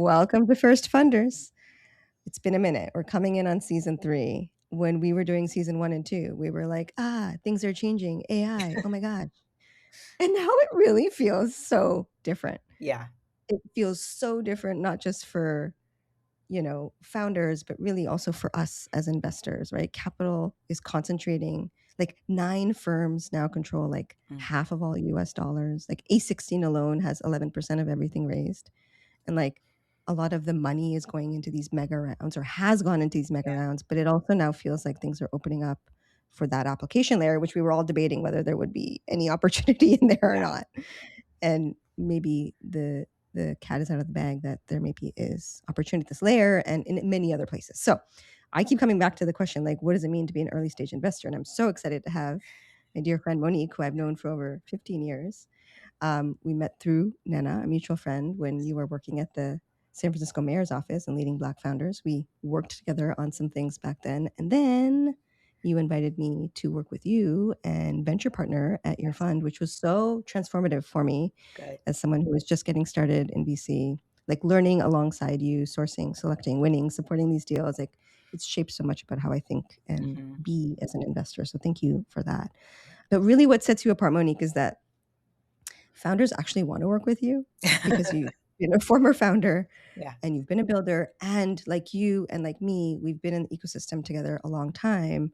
Welcome to First Funders. It's been a minute. We're coming in on season 3. When we were doing season 1 and 2, we were like, things are changing. AI, oh my God. And now it really feels so different. Yeah. It feels so different, not just for, founders, but really also for us as investors, right? Capital is concentrating. Like 9 firms now control like half of all US dollars. Like A16 alone has 11% of everything raised. And like a lot of the money is going into these mega rounds or has gone into these mega rounds, but it also now feels like things are opening up for that application layer, which we were all debating whether there would be any opportunity in there or not. And maybe the cat is out of the bag that there maybe is opportunity at this layer and in many other places. So I keep coming back to the question, like, what does it mean to be an early stage investor? And I'm so excited to have my dear friend Monique, who I've known for over 15 years. We met through Nana, a mutual friend, when you were working at the San Francisco mayor's office and leading Black founders. We worked together on some things back then. And then you invited me to work with you and venture partner at your fund, which was so transformative for me as someone who was just getting started in VC, like learning alongside you, sourcing, selecting, winning, supporting these deals. Like it's shaped so much about how I think and be as an investor. So thank you for that. But really what sets you apart, Monique, is that founders actually want to work with you because you've been a former founder and you've been a builder. And like you and like me, we've been in the ecosystem together a long time.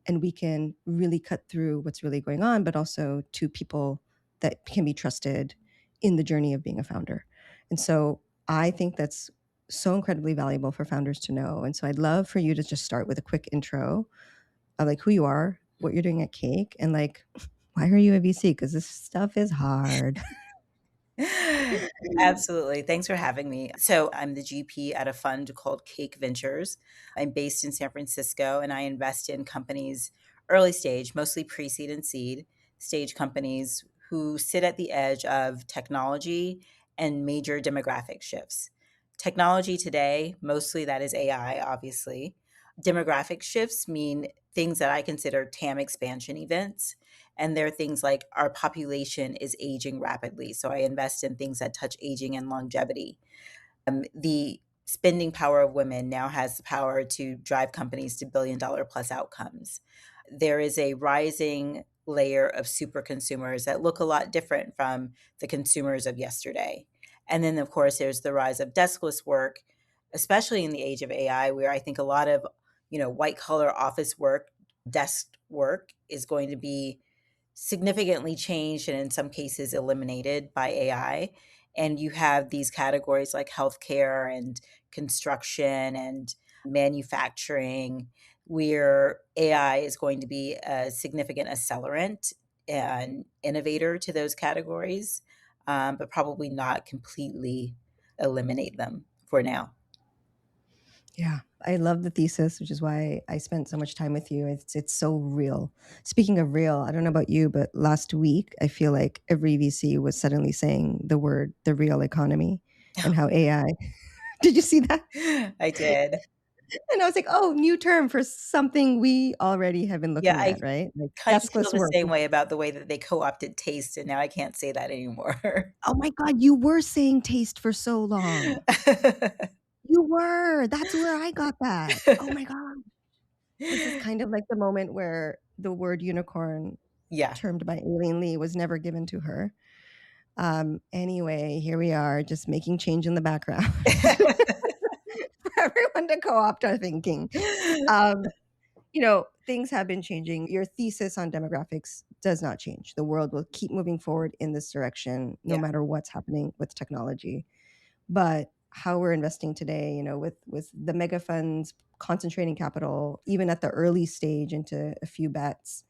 And we can really cut through what's really going on, but also to people that can be trusted in the journey of being a founder. And so I think that's so incredibly valuable for founders to know. And so I'd love for you to just start with a quick intro of like who you are, what you're doing at Cake, and like, why are you a VC? Because this stuff is hard. Absolutely. Thanks for having me. So I'm the GP at a fund called Cake Ventures. I'm based in San Francisco and I invest in companies early stage, mostly pre-seed and seed stage companies who sit at the edge of technology and major demographic shifts. Technology today, mostly that is AI, obviously. Demographic shifts mean things that I consider TAM expansion events. And there are things like our population is aging rapidly. So I invest in things that touch aging and longevity. The spending power of women now has the power to drive companies to billion-dollar plus outcomes. There is a rising layer of super consumers that look a lot different from the consumers of yesterday. And then, of course, there's the rise of deskless work, especially in the age of AI, where I think a lot of, white collar office work, desk work is going to be significantly changed and in some cases eliminated by AI. And you have these categories like healthcare and construction and manufacturing, where AI is going to be a significant accelerant and innovator to those categories, but probably not completely eliminate them for now. Yeah, I love the thesis, which is why I spent so much time with you. It's so real. Speaking of real, I don't know about you, but last week I feel like every VC was suddenly saying the word the real economy and how AI. Did you see that? I did. And I was like, oh, new term for something we already have been Yeah, looking I at, right? Like kind of feel deskless the work. same way about the way that they co-opted taste, and now I can't say that anymore. Oh my God, you were saying taste for so long. You were. That's where I got that. Oh my God. This is kind of like the moment where the word unicorn, Yeah. termed by Aileen Lee, was never given to her. Anyway, here we are, just making change in the background for everyone to co-opt our thinking. Things have been changing. Your thesis on demographics does not change. The world will keep moving forward in this direction, no matter what's happening with technology. But how we're investing today, with the mega funds concentrating capital, even at the early stage into a few bets,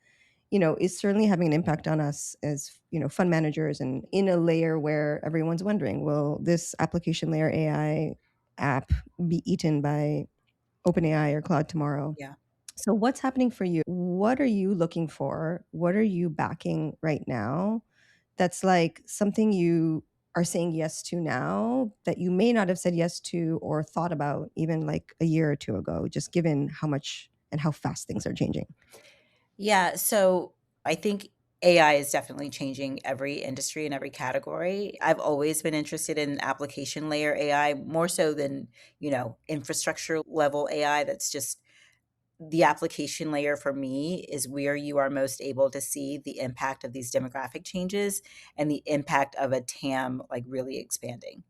is certainly having an impact on us as, fund managers and in a layer where everyone's wondering, will this application layer AI app be eaten by OpenAI or Claude tomorrow? Yeah. So what's happening for you? What are you looking for? What are you backing right now? That's like something you are saying yes to now that you may not have said yes to or thought about even like a year or two ago, just given how much and how fast things are changing. Yeah, so I think AI is definitely changing every industry and every category. I've always been interested in application layer AI more so than, infrastructure level AI. That's just the application layer for me is where you are most able to see the impact of these demographic changes and the impact of a TAM like really expanding,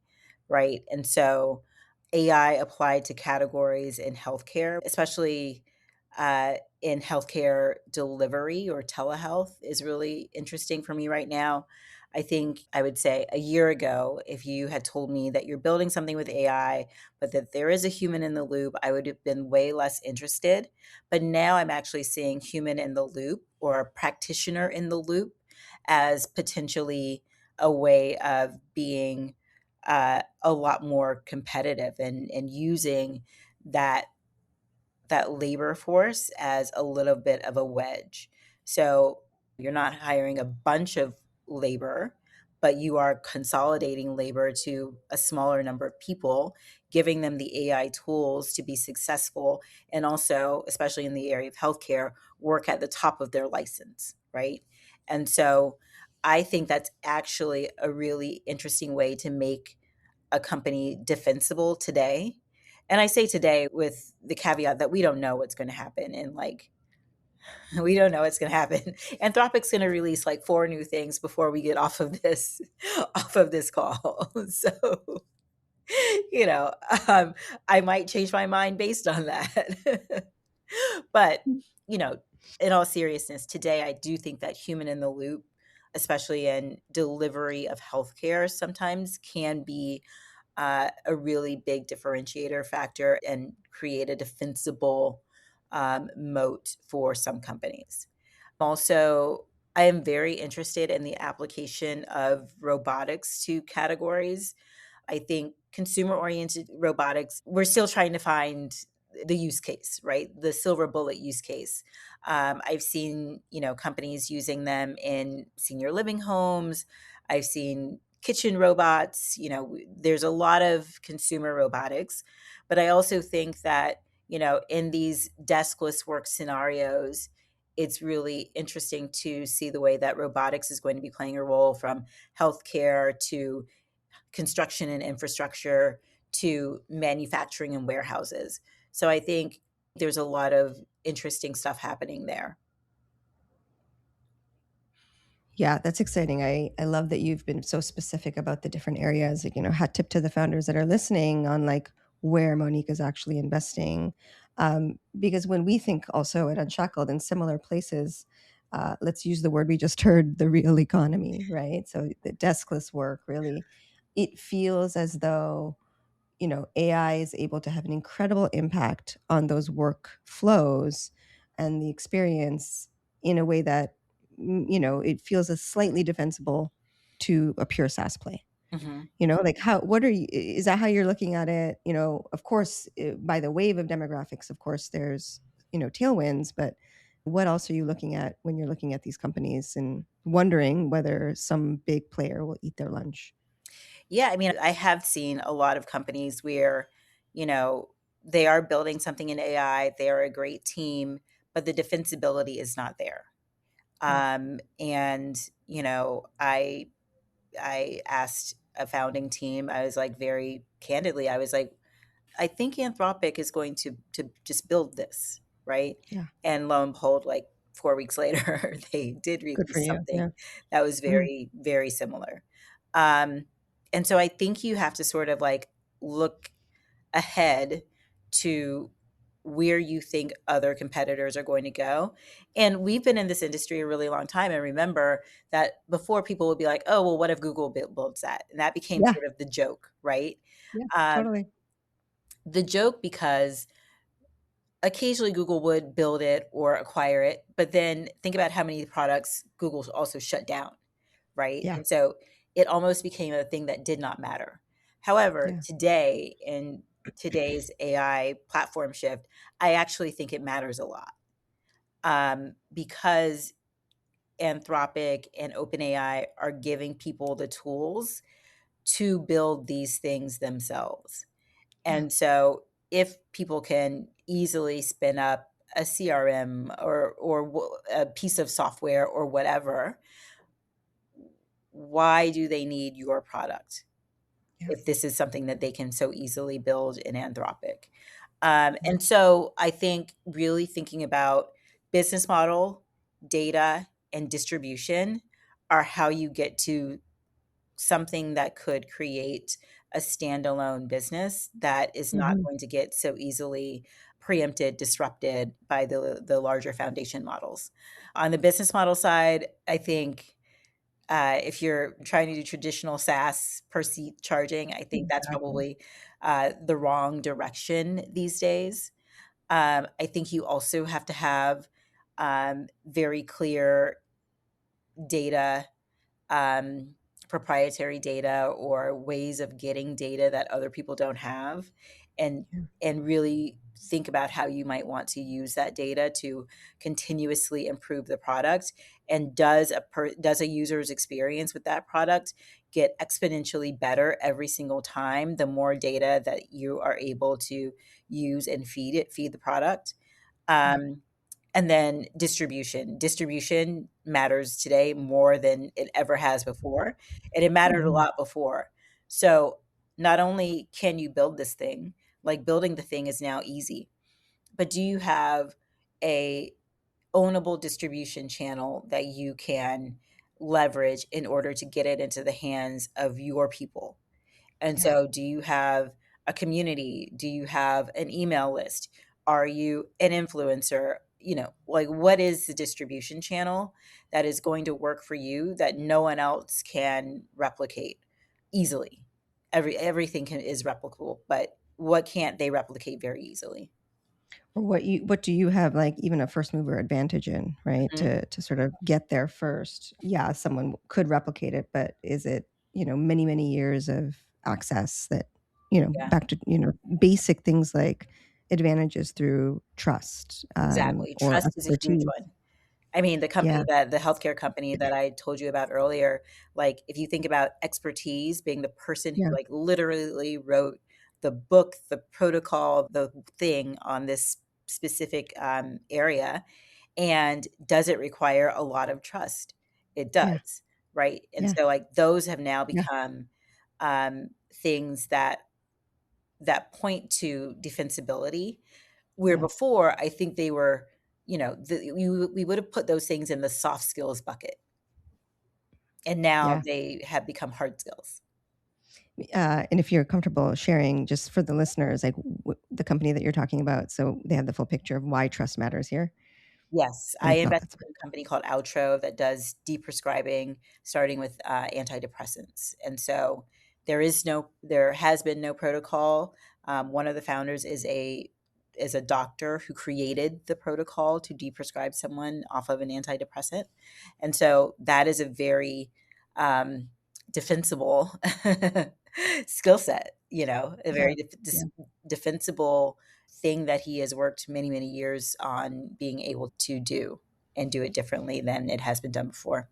right? And so AI applied to categories in healthcare, especially in healthcare delivery or telehealth, is really interesting for me right now. I think I would say a year ago, if you had told me that you're building something with AI, but that there is a human in the loop, I would have been way less interested. But now I'm actually seeing human in the loop or a practitioner in the loop as potentially a way of being a lot more competitive and using that that labor force as a little bit of a wedge. So you're not hiring a bunch of labor, but you are consolidating labor to a smaller number of people, giving them the AI tools to be successful, and also, especially in the area of healthcare, work at the top of their license, right? And so I think that's actually a really interesting way to make a company defensible today. And I say today with the caveat that we don't know what's going to happen. And like, we don't know what's going to happen. Anthropic's going to release like 4 new things before we get off of this, off of this call. So, you know, um, I might change my mind based on that. But, you know, in all seriousness, today I do think that human in the loop, especially in delivery of healthcare, sometimes can be a really big differentiator factor and create a defensible moat for some companies. Also, I am very interested in the application of robotics to categories. I think consumer oriented robotics, we're still trying to find the use case, right? The silver bullet use case. I've seen, companies using them in senior living homes. I've seen kitchen robots. There's a lot of consumer robotics, but I also think that, in these deskless work scenarios, it's really interesting to see the way that robotics is going to be playing a role from healthcare to construction and infrastructure to manufacturing and warehouses. So I think there's a lot of interesting stuff happening there. Yeah, that's exciting. I love that you've been so specific about the different areas. Like, hat tip to the founders that are listening on like where Monique is actually investing. Because when we think also at Unshackled in similar places, let's use the word we just heard, the real economy, right? So the deskless work really, it feels as though AI is able to have an incredible impact on those work flows and the experience in a way that, it feels a slightly defensible to a pure SaaS play. Mhm. Like what are you, is that how you're looking at it? Of course, by the wave of demographics, of course, there's, tailwinds, but what else are you looking at when you're looking at these companies and wondering whether some big player will eat their lunch? Yeah, I mean, I have seen a lot of companies where, you know, they are building something in AI, they are a great team, but the defensibility is not there. Yeah. And, I asked a founding team, I was like very candidly, I was like, I think Anthropic is going to just build this, right? Yeah. And lo and behold, like 4 weeks later, they did Good for release you. something Yeah. that was Mhm. very, very similar. Um, and so I think you have to sort of like look ahead to where you think other competitors are going to go. And we've been in this industry a really long time. And remember that before people would be like, oh, well, what if Google builds that? And that became Yeah. sort of the joke, right? Yeah. Um, Totally. the joke because occasionally Google would build it or acquire it, but then think about how many products Google also shut down, right? Yeah. And so it almost became a thing that did not matter. However, Yeah. today in today's AI platform shift, I actually think it matters a lot because Anthropic and OpenAI are giving people the tools to build these things themselves. Yeah. And so if people can easily spin up a CRM or a piece of software or whatever, why do they need your product Yeah. if this is something that they can so easily build in Anthropic? Yeah. And so I think really thinking about business model, data, and distribution are how you get to something that could create a standalone business that is not Mhm. going to get so easily preempted, disrupted by the larger foundation models. On the business model side, I think if you're trying to do traditional SaaS per seat charging, I think that's Exactly. probably the wrong direction these days. I think you also have to have very clear data, um, proprietary data, or ways of getting data that other people don't have, and Yeah. and really think about how you might want to use that data to continuously improve the product. And does a user's experience with that product get exponentially better every single time the more data that you are able to use and feed the product? Yeah. um, and then distribution matters today more than it ever has before, and it mattered a Mhm. lot before. So not only can you build this thing, like building the thing is now easy, but do you have a ownable distribution channel that you can leverage in order to get it into the hands of your people? And Yeah. so, do you have a community? Do you have an email list? Are you an influencer? Like, what is the distribution channel that is going to work for you that no one else can replicate easily? Everything is replicable, but what can't they replicate very easily? Or what do you have, like, even a first mover advantage in, right? Mhm. To sort of get there first. Yeah, someone could replicate it, but is it, many, many years of access that, Yeah, back to, basic things like advantages through trust, exactly. or Trust is a huge expertise. one. I mean, Yeah. the healthcare company that I told you about earlier, like, if you think about expertise being the person who, Yeah. like, literally wrote the book, the protocol, the thing on this specific, area, and does it require a lot of trust? It Yeah. does, right? And Yeah. so, like, those have now Yeah. become, things that point to defensibility, where Yeah. before, I think they were, we would have put those things in the soft skills bucket, and now Yeah. they have become hard skills. And if you're comfortable sharing, just for the listeners, like, the company that you're talking about, so they have the full picture of why trust matters here. Yes, And I if not, invested that's in fine. a company called Outro that does deprescribing, starting with, antidepressants, and so there has been no protocol. One of the founders is a doctor who created the protocol to deprescribe someone off of an antidepressant, and so that is a very, defensible skill set, a Yeah. very Yeah. defensible thing that he has worked many, many years on being able to do, and do it differently than it has been done before.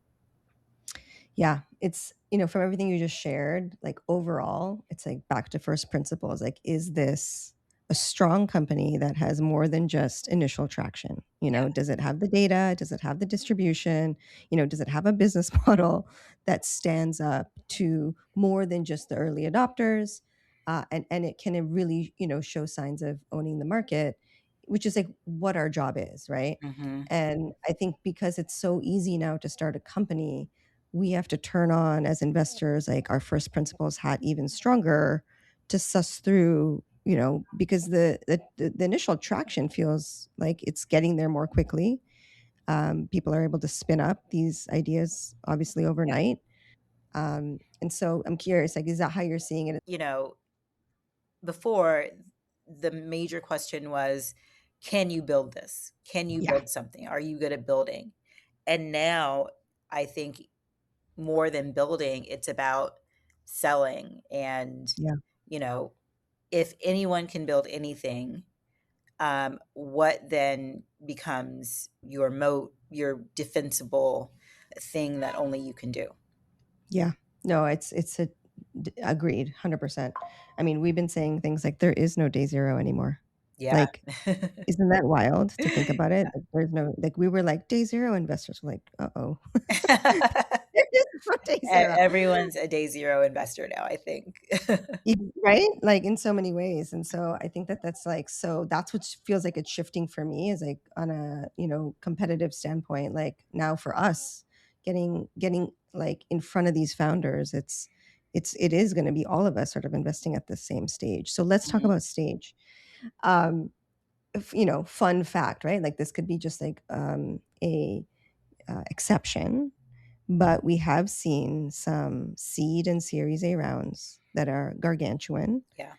Yeah, it's, from everything you just shared, like, overall, it's like back to first principles. Like, is this a strong company that has more than just initial traction? Yeah. Does it have the data? Does it have the distribution? Does it have a business model that stands up to more than just the early adopters? And it can really, show signs of owning the market, which is like what our job is, right? Mhm. And I think because it's so easy now to start a company, we have to turn on, as investors, like, our first principles hat even stronger to suss through, because the initial traction feels like it's getting there more quickly. People are able to spin up these ideas obviously Yeah. overnight. And so I'm curious, like, is that how you're seeing it? You know, before, the major question was, "Can you build this? Can you Yeah. build something? Are you good at building?" And now, I think more than building, it's about selling, and, Yeah. you know, if anyone can build anything, what then becomes your moat, your defensible thing that only you can do. Yeah. No, it's agreed 100%. I mean, we've been saying things like there is no day zero anymore. Yeah. Like, isn't that wild to think about it? Like, there's no like, we were like, day zero investors were like, "Uh-oh." There's no day zero. Everyone's a day zero investor now, I think. Right? Like, in so many ways, and so I think that that's, like so that's what feels like it's shifting for me is, like, on a, competitive standpoint, like, now for us, getting, like, in front of these founders, it is gonna be all of us sort of investing at the same stage. So let's talk Mhm. about stage. Um, fun fact, right? Like, this could be just, like, a, exception, but we have seen some seed and Series A rounds that are gargantuan. Yeah.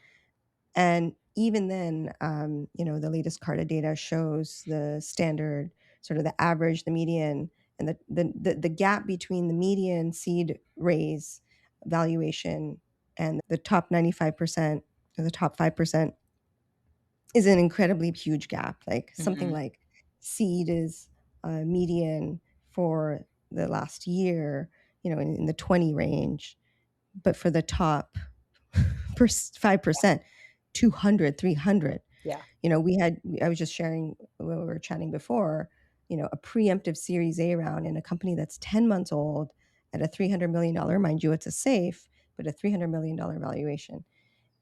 And even then, the latest Carta data shows the standard, sort of the average, the median, and the gap between the median seed raise valuation and the top 95% or the top 5% is an incredibly huge gap. Like, something Mhm. like seed is median for the last year, in the 20 range, but for the top 5%, 200, 300. Yeah. I was just sharing when we were chatting before, a preemptive Series A round in a company that's 10 months old at a $300 million, mind you, it's a safe, but a $300 million valuation.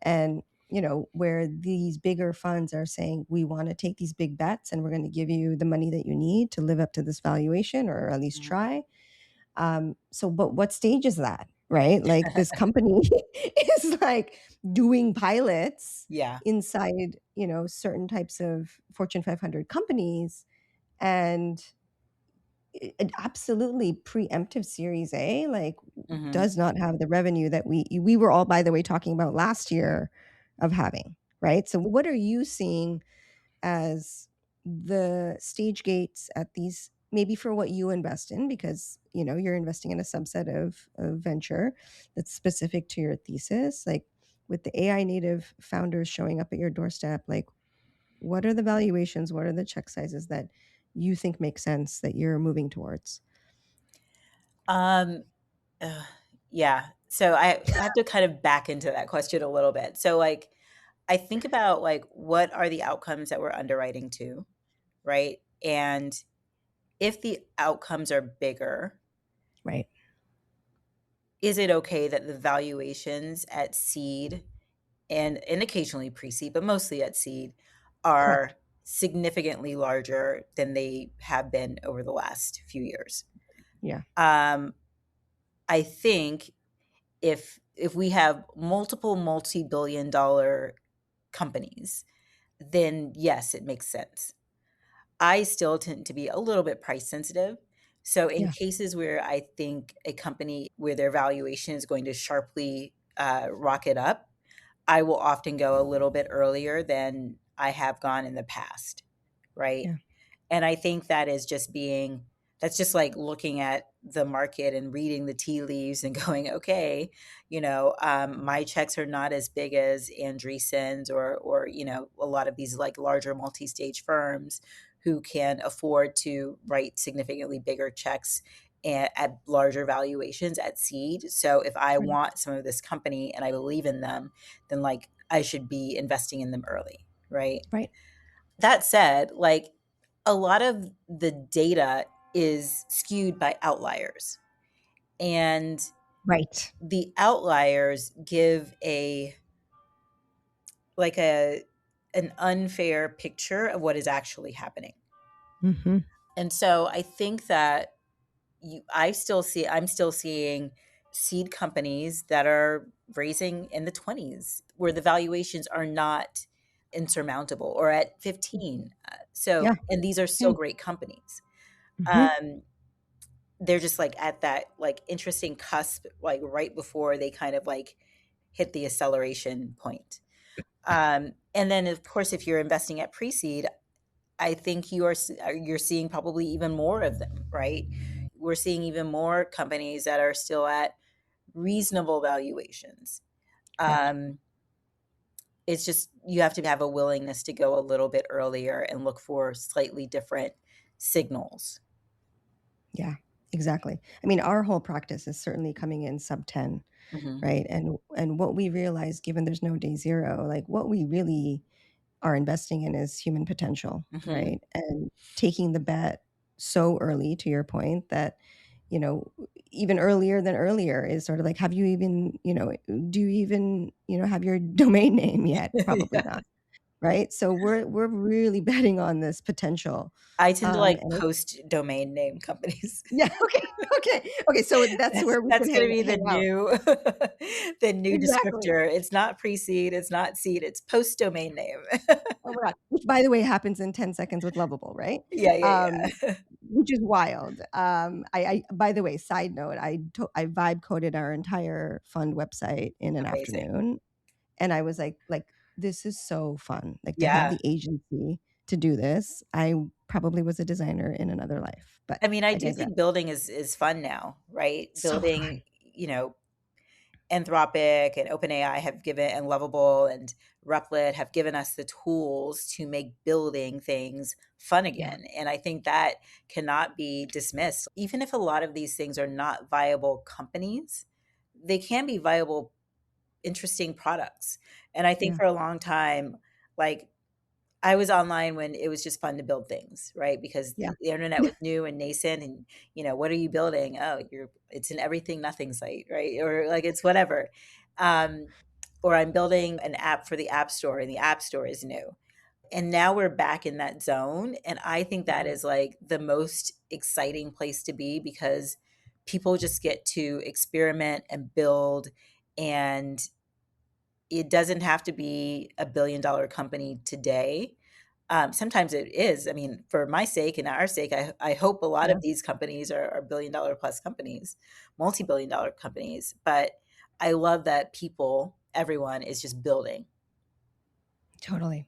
And, where these bigger funds are saying, we want to take these big bets and we're going to give you the money that you need to live up to this valuation or at least Mhm. try. But what stage is that? Right? Like, this company is like doing pilots Yeah. inside, certain types of Fortune 500 companies, and an absolutely preemptive Series A, like, Mhm. does not have the revenue that we were all, by the way, talking about last year of having, right? So what are you seeing as the stage gates at these, maybe for what you invest in, because you're investing in a subset of venture that's specific to your thesis, like, with the AI native founders showing up at your doorstep, like, what are the valuations, what are the check sizes that you think make sense that you're moving towards? Um, ugh, yeah. So I have to kind of back into that question a little bit. So, like, I think about, like, what are the outcomes that we're underwriting to, right? And if the outcomes are bigger, Right. is it okay that the valuations at seed and occasionally pre-seed, but mostly at seed, Correct. are significantly larger than they have been over the last few years? Yeah. Um, I think if we have multiple multi-billion dollar companies, then yes, it makes sense. I still tend to be a little bit price sensitive. So in Yeah. cases where I think a company where their valuation is going to sharply rocket up, I will often go a little bit earlier than I have gone in the past, right? Yeah. And I think that is just being that's just like looking at the market and reading the tea leaves and going, okay, my checks are not as big as Andreessen's or a lot of these like larger multi-stage firms who can afford to write significantly bigger checks at larger valuations at seed. So if I Right. want some of this company and I believe in them, then like I should be investing in them early, right? Right. That said, like, a lot of the data is skewed by outliers, and Right. the outliers give a an unfair picture of what is actually happening. Mhm. And so I think that I'm still seeing seed companies that are raising in the 20s where the valuations are not insurmountable or at 15. Yeah. And these are Yeah. still great companies. Mhm. Um, they're just like at that like interesting cusp, like right before they kind of like hit the acceleration point. And then of course, if you're investing at pre-seed, I think you're seeing probably even more of them, right? We're seeing even more companies that are still at reasonable valuations. Correct. Um, it's just you have to have a willingness to go a little bit earlier and look for slightly different signals. Yeah, exactly. I mean, our whole practice is certainly coming in sub 10, Hmm. right? And what we realize, given there's no day zero, like, what we really are investing in is human potential, Mhm. right? And taking the bet so early, to your point, that, you know, even earlier than earlier is sort of like, have you even, do you even, have your domain name yet? Probably Yeah. not, right? So we're really betting on this potential. I tend to like And I post domain name companies. Yeah, okay, okay, okay, so that's That's where we that's can gonna hang be the hang out. new the new Exactly. descriptor. It's not pre-seed, it's not seed, it's post domain name. Oh my god, which, by the way, happens in 10 seconds with Lovable, right? Yeah, yeah, Um, yeah. which is wild. I by the way, side note, I vibe coded our entire fund website in an Amazing. afternoon, and I was like, "This is so fun." Like, to have Yeah. the agency to do this. I probably was a designer in another life, but I mean, I I do digress. think building is fun now, right? So Building, fun. you know, Anthropic and OpenAI have given and Lovable and Replit have given us the tools to make building things fun Yeah, again, and I think that cannot be dismissed. Even if a lot of these things are not viable companies, they can be viable, interesting products, and I think yeah, for a long time, like, I was online when it was just fun to build things, right? Because yeah. the internet was new and nascent and, "What are you building?" "Oh, it's an everything nothing site," right? Or, like, it's whatever. Um, or I'm building an app for the App Store, and the App Store is new. And now we're back in that zone, and I think that Mhm. is, like, the most exciting place to be because people just get to experiment and build, and it doesn't have to be a billion-dollar company today. Sometimes it is. I mean, for my sake and our sake, I hope a lot of Yeah, these companies are billion-dollar plus companies, multi-billion-dollar companies, but I love that people, everyone is just building. totally.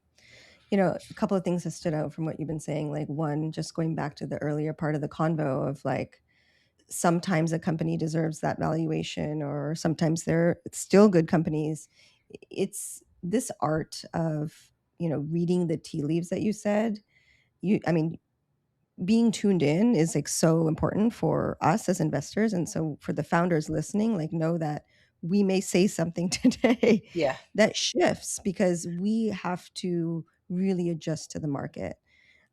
A couple of things that stood out from what you've been saying. Like, one, just going back to the earlier part of the convo of like, sometimes a company deserves that valuation, or sometimes they're still good companies. It's this art of, reading the tea leaves that you said. I mean, being tuned in is like so important for us as investors. And so for the founders listening, like, know that we may say something today Yeah. that shifts because we have to really adjust to the market.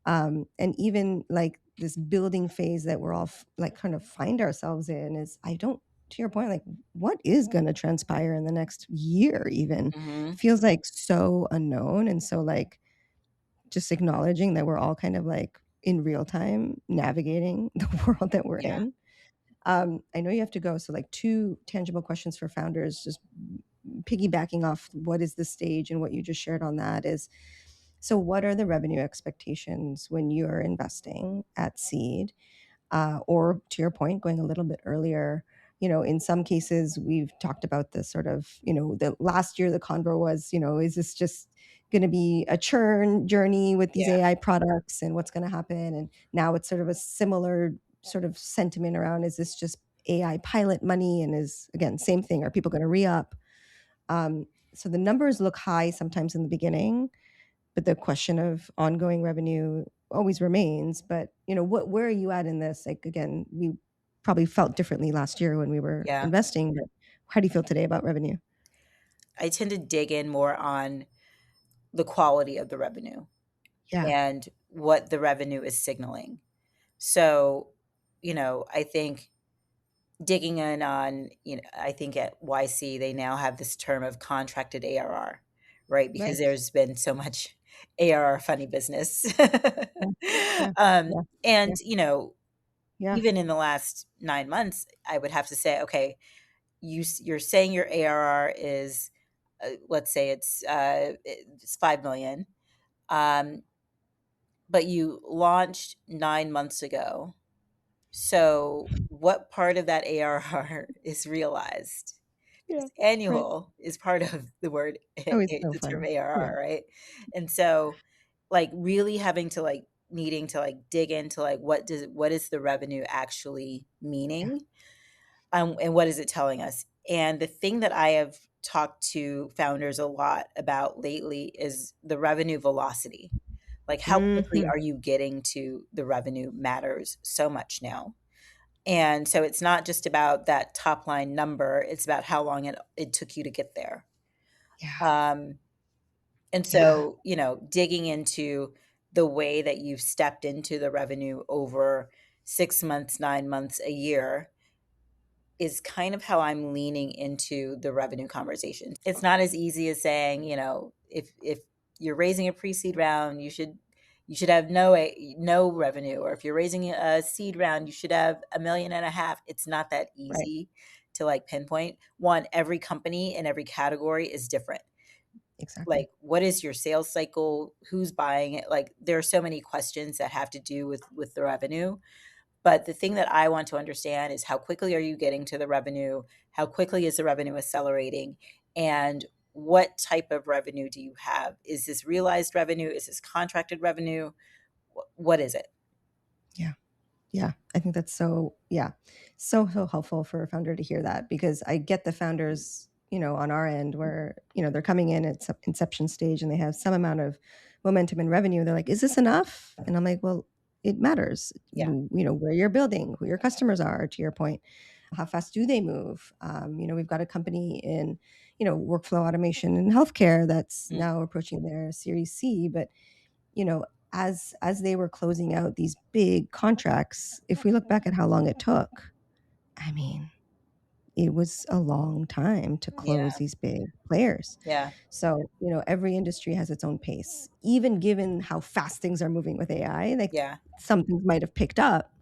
And even like this building phase that we're all like kind of find ourselves in is, I don't, to your point, like, what is going to transpire in the next year even Mhm. feels like so unknown. And so, like, just acknowledging that we're all kind of like in real time navigating the world that we're Yeah. in. I know you have to go. So, like, two tangible questions for founders, just piggybacking off what is the stage and what you just shared on that is, so what are the revenue expectations when you're investing at seed? Or to your point, going a little bit earlier, in some cases, we've talked about this sort of, the last year the convo was, is this just going to be a churn journey with these Yeah. AI products and what's going to happen? And now it's sort of a similar sort of sentiment around, is this just AI pilot money? And is, again, same thing, are people going to re up? So the numbers look high sometimes in the beginning, but the question of ongoing revenue always remains. But, where are you at in this? Like, again, we probably felt differently last year when we were Yeah. investing, but how do you feel today about revenue? I tend to dig in more on the quality of the revenue Yeah. and what the revenue is signaling. So, I think digging in on, I think at YC, they now have this term of contracted ARR, right? Because Right. there's been so much ARR funny business. Yeah. Yeah. Yeah. And, Yeah. Yeah. even in the last 9 months, I would have to say, okay, you're saying your ARR is, let's say it's 5 million, um, but you launched 9 months ago. So, what part of that ARR is realized? Yeah. Because Right. annual is part of the word Oh, it's so the term funny. Yeah. ARR, right? And so, like, really having to, like, needing to, like, dig into, like, what is the revenue actually Yeah. meaning, and what is it telling us? And the thing that I have talked to founders a lot about lately is the revenue velocity. Like, how quickly Mhm. are you getting to the revenue matters so much now. And so it's not just about that top line number, it's about how long it took you to get there. Yeah. Um, And Yeah. so, digging into the way that you've stepped into the revenue over 6 months, 9 months, a year is kind of how I'm leaning into the revenue conversation. It's not as easy as saying, if you're raising a pre-seed round, you should have no revenue, or if you're raising a seed round, you should have 1.5 million. It's not that Right. easy to like pinpoint. One, every company in every category is different. Exactly. Like, what is your sales cycle? Who's buying it? Like, there are so many questions that have to do with the revenue. But the thing that I want to understand is how quickly are you getting to the revenue? How quickly is the revenue accelerating? And what type of revenue do you have? Is this realized revenue? Is this contracted revenue? What is it? Yeah. Yeah, I think that's so helpful for a founder to hear that, because I get the founders, on our end where, they're coming in at some inception stage and they have some amount of momentum and revenue. They're like, is this enough? And I'm like, well, it matters, Yeah. where you're building, who your customers are, to your point, how fast do they move? We've got a company in, workflow automation in healthcare that's Mm, now approaching their Series C, but you know, as they were closing out these big contracts, if we look back at how long it took, I mean, it was a long time to close yeah. these big players. Yeah. So, every industry has its own pace. Even given how fast things are moving with AI, like Yeah. some things might have picked up,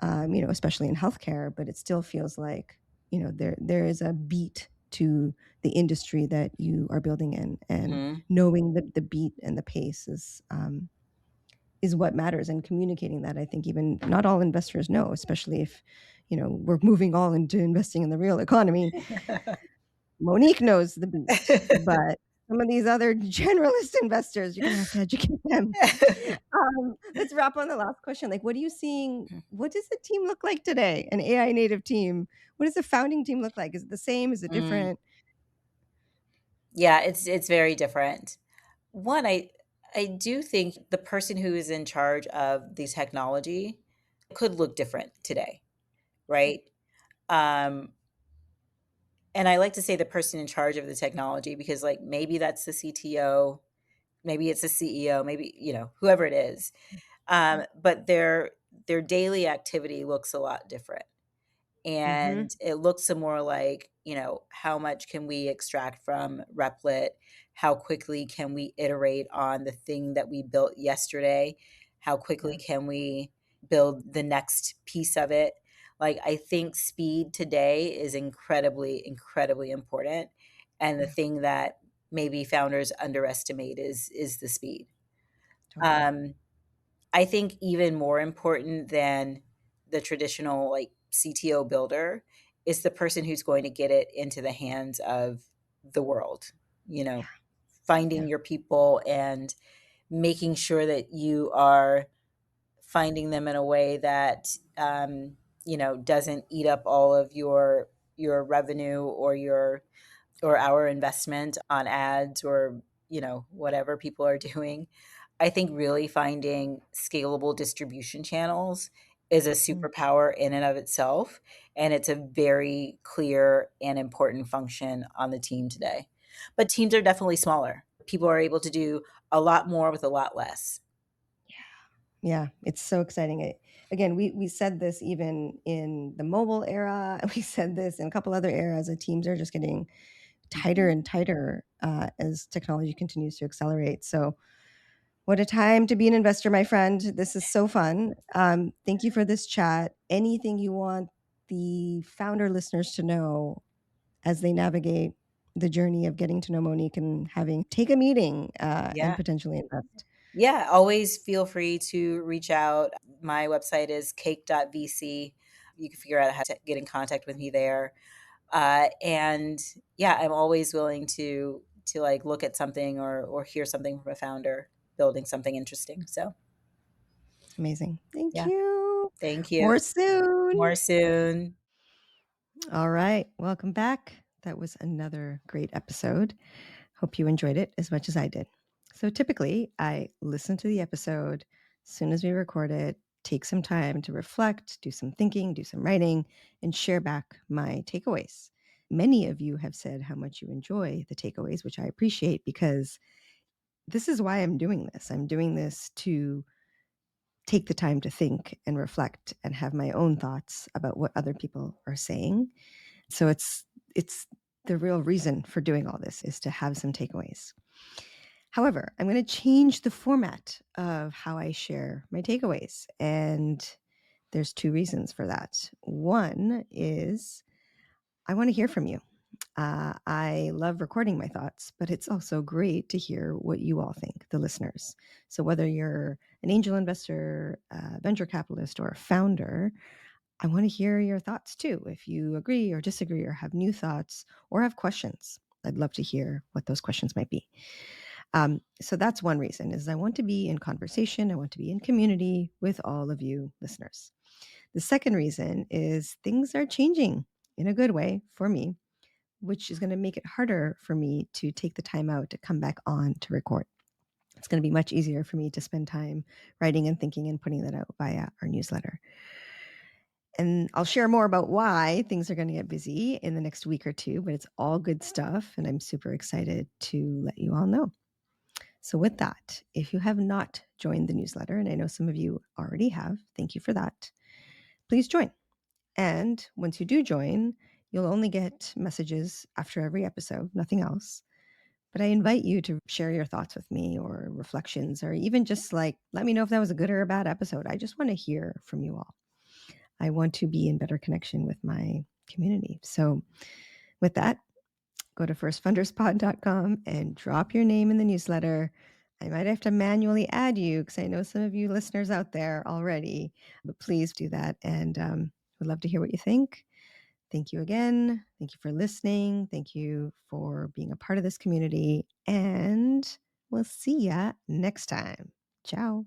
especially in healthcare, but it still feels like, there is a beat to the industry that you are building in, and Hmm. knowing the beat and the pace is what matters, and communicating that, I think, even not all investors know, especially if we're moving all into investing in the real economy. Monique knows the beat, but some of these other generalist investors, you're gonna have to educate them. Let's wrap on the last question. Like, what are you seeing? What does the team look like today? An AI native team. What does the founding team look like? Is it the same? Is it Mm. different? Yeah, it's very different. One, I do think the person who is in charge of the technology could look different today, right? Um, and I like to say the person in charge of the technology because, like, maybe that's the CTO, maybe it's the CEO, maybe, whoever it is. But their daily activity looks a lot different. Mm-hmm. And it looks some more like, how much can we extract from Replit? How quickly can we iterate on the thing that we built yesterday? How quickly Yeah. can we build the next piece of it? Like, I think speed today is incredibly, incredibly important. And the Yeah. thing that maybe founders underestimate is the speed. Totally. Um, I think even more important than the traditional like CTO builder is the person who's going to get it into the hands of the world. You know, Yeah. finding your people and making sure that you are finding them in a way that doesn't eat up all of your revenue or our investment on ads or whatever people are doing. I think really finding scalable distribution channels is a Mm. superpower in and of itself, and it's a very clear and important function on the team today. But teams are definitely smaller. People are able to do a lot more with a lot less. Yeah, it's so exciting. Again, we said this even in the mobile era. We said this in a couple other eras. The teams are just getting tighter Mhm. and tighter as technology continues to accelerate. So, what a time to be an investor, my friend. This is so fun. Thank you for this chat. Anything you want the founder listeners to know as they navigate the journey of getting to know Monique and having take a meeting and Yeah. potentially invest? Yeah, always feel free to reach out. My website is cake.vc. You can figure out how to get in contact with me there. And yeah, I'm always willing to like look at something or hear something from a founder building something interesting. So Amazing. Thank yeah, you. thank you. More soon. More soon. All right. Welcome back. That was another great episode. Hope you enjoyed it as much as I did. So typically, I listen to the episode as soon as we record it, take some time to reflect, do some thinking, do some writing, and share back my takeaways. Many of you have said how much you enjoy the takeaways, which I appreciate because this is why I'm doing this. I'm doing this to take the time to think and reflect and have my own thoughts about what other people are saying. So it's the real reason for doing all this is to have some takeaways. However, I'm going to change the format of how I share my takeaways. And there's two reasons for that. One is I want to hear from you. I love recording my thoughts, but it's also great to hear what you all think, the listeners. So, whether you're an angel investor, a venture capitalist, or a founder, I want to hear your thoughts too. If you agree or disagree, or have new thoughts, or have questions, I'd love to hear what those questions might be. So that's one reason is I want to be in conversation. I want to be in community with all of you listeners. The second reason is things are changing in a good way for me, which is going to make it harder for me to take the time out to come back on to record. It's going to be much easier for me to spend time writing and thinking and putting that out via our newsletter. And I'll share more about why things are going to get busy in the next week or two, but it's all good stuff. And I'm super excited to let you all know. So, with that, if you have not joined the newsletter, and I know some of you already have, thank you for that, please join. And once you do join, you'll only get messages after every episode, nothing else. But I invite you to share your thoughts with me or reflections, or even just like let me know if that was a good or a bad episode. I just want to hear from you all. I want to be in better connection with my community. So, with that, go to firstfunderspod.com and drop your name in the newsletter. I might have to manually add you because I know some of you listeners out there already, but please do that. And would love to hear what you think. Thank you again. Thank you for listening. Thank you for being a part of this community. And we'll see ya next time. Ciao.